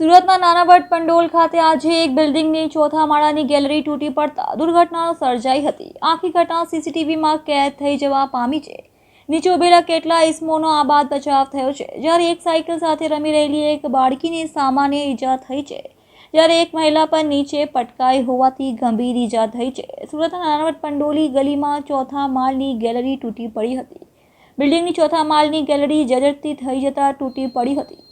સુરતના નાનાવડ પંડોલ ખાતે આજે એક બિલ્ડિંગની ચોથા માળાની ગેલેરી તૂટી પડતા દુર્ઘટના સર્જાઈ હતી। આખી ઘટના સીસીટીવીમાં કેદ થઈ જવા પામી છે। નીચે ઉભેલા કેટલા ઇસમોનો આબાદ બચાવ થયો છે, જ્યારે એક સાયકલ સાથે રમી રહેલી એક બાળકીને સામાન્ય ઈજા થઈ છે, જ્યારે એક મહિલા પર નીચે પટકાઈ હોવાથી ગંભીર ઈજા થઈ છે। સુરતના નાનાવડ પંડોલી ગલીમાં ચોથા માળની ગેલેરી તૂટી પડી હતી। બિલ્ડિંગની ચોથા માળની ગેલેરી જર્જરિત થઈ જતા તૂટી પડી હતી।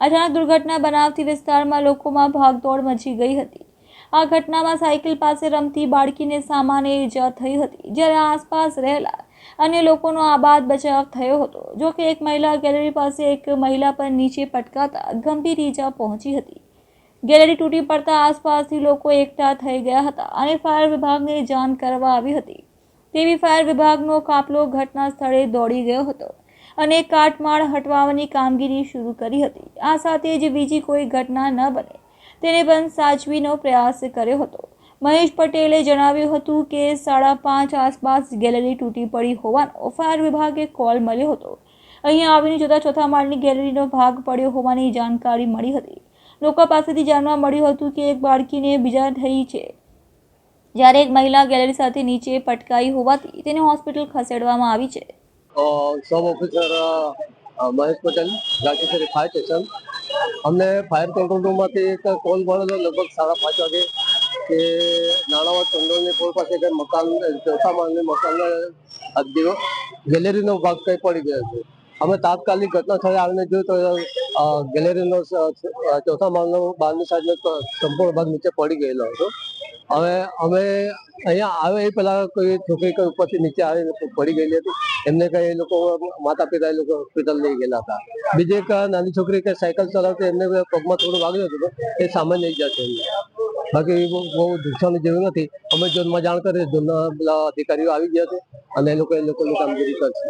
अचानक दुर्घटना बनावती विस्ताરમાં લોકોમાં ભાગદોડ મચી ગઈ હતી। આ ઘટનામાં સાયકલ પાસે રમતી બાળકીને સામાન્ય ઈજા થઈ હતી, જ્યારે આસપાસ રહેલા અન્ય લોકોનો આબાદ બચાવ થયો હતો। જો કે એક મહિલા ગેલેરી પાસે એક મહિલા પર નીચે પટકાતા ગંભીર ઈજા પહોંચી હતી। ગેલેરી તૂટી પડતા આસપાસથી લોકો એકઠા થઈ ગયા હતા અને ફાયર વિભાગને જાણ કરવા આવી હતી। તેવી ફાયર વિભાગનો કાફલો ઘટના સ્થળે દોડી ગયો હતો અને કાટમાળ હટાવવાની કામગીરી શરૂ કરી હતી। આ સાથે જ બીજી કોઈ ઘટના ન બને તેને પણ સાચવીનો પ્રયાસ કર્યો હતો। મહેશ પટેલે જણાવ્યું હતું કે 5:30 આસપાસ ગેલેરી તૂટી પડી હોવાનો ફાયર વિભાગે કોલ મળ્યો હતો। અહીં આવીને જોતા ચોથા માળની ગેલેરીનો ભાગ પડ્યો હોવાની જાણકારી મળી હતી। લોકો પાસેથી જાણવા મળ્યું હતું કે એક બાળકીને બીજા થઈ છે, જ્યારે એક મહિલા ગેલેરી સાથે નીચે પટકાઈ હોવાથી તેને હોસ્પિટલ ખસેડવામાં આવી છે। सब officer Mahesh Patel Ghazipur fire station. हमने फायर कंट्रोल रूम में एक कॉल મળેલો लगभग 5:30 વાગે કે નાણાવડ ચંડોળની પોળ પાસે એક મકાન ચોથા માળની મકાનનો ગેલેરીનો ભાગ કઈ પડી ગયો છે। અમે તાત્કાલિક ઘટના સ્થળે આવીને જોયું તો ગેલેરીનો ચોથા માળનો બહારની સાઈડનો સંપૂર્ણ ભાગ નીચે પડી ગયેલો હતો। હવે અમે અહીંયા આવે એ પહેલા કોઈ છોકરી કઈ ઉપરથી નીચે આવીને પડી ગયેલી હતી, એમને કઈ એ લોકો માતા પિતા એ લોકો હોસ્પિટલ લઈ ગયેલા હતા। બીજી એક નાની છોકરી કે સાયકલ ચલાવતી એમને પગમાં થોડું વાગ્યું હતું, એ સામાન્ય ઈજા છે। બાકી બહુ નુકસાનની જરૂર નથી। અમે ઝોનમાં જાણ કરી, ઝોનના પેલા અધિકારીઓ આવી ગયા છે અને એ લોકોની કામગીરી કરશે।